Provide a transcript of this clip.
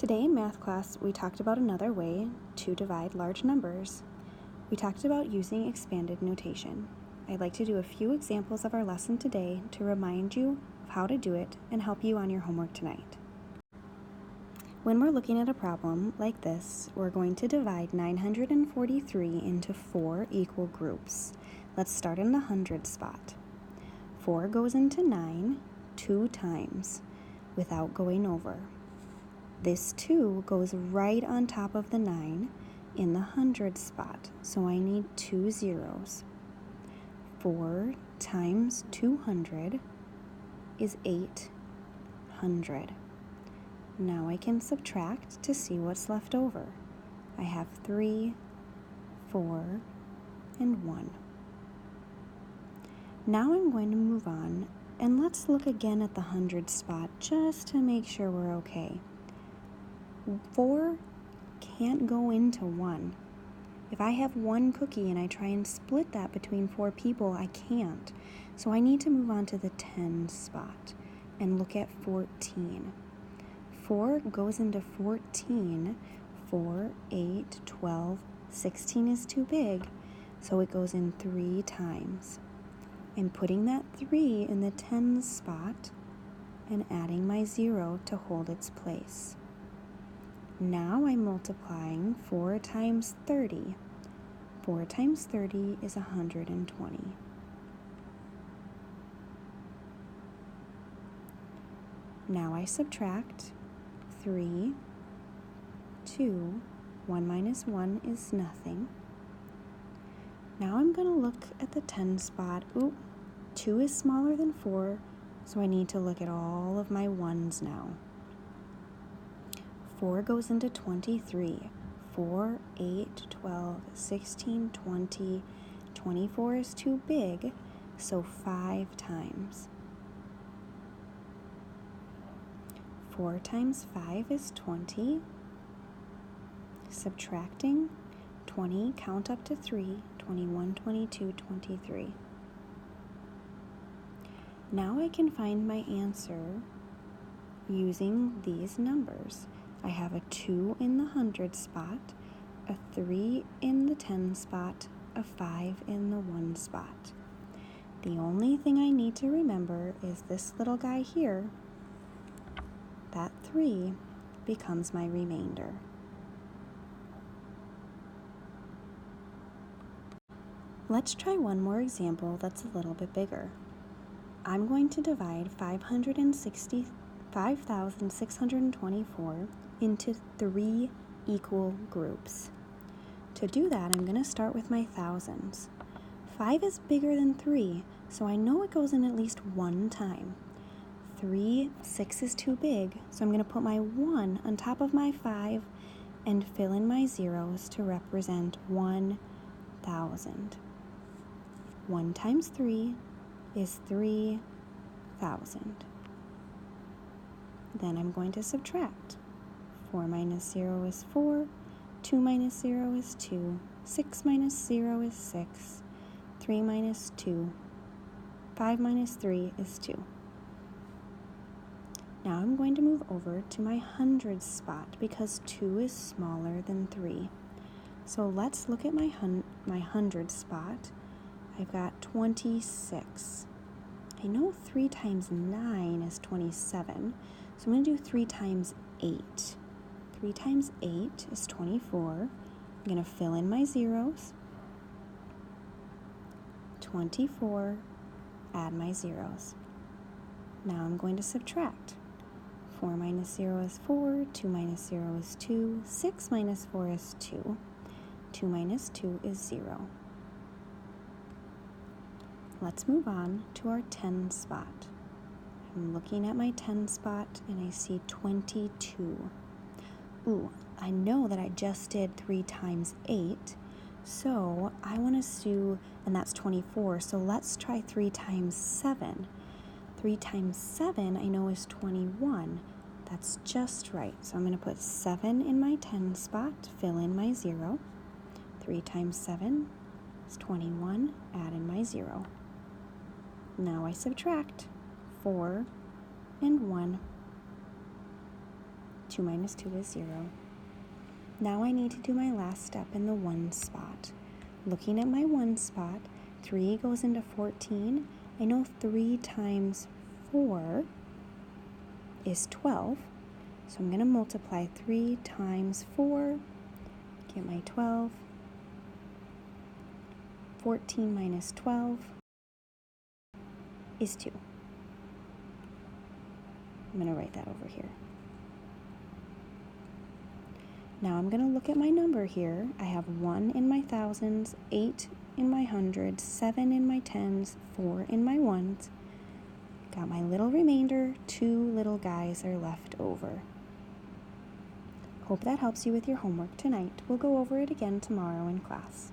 Today in math class, we talked about another way to divide large numbers. We talked about using expanded notation. I'd like to do a few examples of our lesson today to remind you of how to do it and help you on your homework tonight. When we're looking at a problem like this, we're going to divide 943 into 4 equal groups. Let's start in the hundred spot. 4 goes into 9 2 times without going over. This 2 goes right on top of the 9 in the hundred spot, so I need 2 zeros. 4 times 200 is 800. Now I can subtract to see what's left over. I have 3, 4, and 1. Now I'm going to move on, and let's look again at the hundred spot just to make sure we're okay. 4 can't go into 1. If I have 1 cookie and I try and split that between 4 people, I can't. So I need to move on to the 10 spot and look at 14. 4 goes into 14. 4, 8, 12, 16 is too big, so it goes in 3 times. I'm putting that 3 in the 10 spot and adding my 0 to hold its place. Now I'm multiplying 4 times 30. 4 times 30 is 120. Now I subtract 3, 2, 1 minus 1 is nothing. Now I'm going to look at the 10 spot. 2 is smaller than 4, so I need to look at all of my 1s now. 4 goes into 23. 4, 8, 12, 16, 20, 24 is too big, so 5 times. 4 times 5 is 20. Subtracting 20, count up to 3, 21, 22, 23. Now I can find my answer using these numbers. I have a 2 in the hundred spot, a 3 in the 10 spot, a 5 in the 1 spot. The only thing I need to remember is this little guy here. That 3 becomes my remainder. Let's try one more example that's a little bit bigger. I'm going to divide 5,624 into 3 equal groups. To do that, I'm going to start with my thousands. 5 is bigger than 3, so I know it goes in at least 1 time. 6 is too big, so I'm going to put my 1 on top of my 5 and fill in my zeros to represent 1,000. 1 times 3 is 3,000. Then I'm going to subtract. 4 minus 0 is 4, 2 minus 0 is 2, 6 minus 0 is 6, 3 minus 2, 5 minus 3 is 2. Now I'm going to move over to my hundreds spot because 2 is smaller than 3. So let's look at my hundreds spot. I've got 26. I know 3 times 9 is 27, so I'm going to do 3 times 8. 3 times 8 is 24. I'm going to fill in my zeros. 24, add my zeros. Now I'm going to subtract. 4 minus 0 is 4, 2 minus 0 is 2, 6 minus 4 is 2, 2 minus 2 is 0. Let's move on to our 10 spot. I'm looking at my 10 spot and I see 22. I know that I just did 3 times 8, so I want to do, and that's 24, so let's try 3 times 7. 3 times 7 I know is 21. That's just right. So I'm going to put 7 in my 10 spot, fill in my 0. 3 times 7 is 21, add in my 0. Now I subtract 4 and 1. 2 minus 2 is 0. Now I need to do my last step in the 1 spot. Looking at my 1 spot, 3 goes into 14. I know 3 times 4 is 12. So I'm going to multiply 3 times 4, get my 12. 14 minus 12 is 2. I'm going to write that over here. Now I'm going to look at my number here. I have 1 in my thousands, 8 in my hundreds, 7 in my tens, 4 in my ones. Got my little remainder, 2 little guys are left over. Hope that helps you with your homework tonight. We'll go over it again tomorrow in class.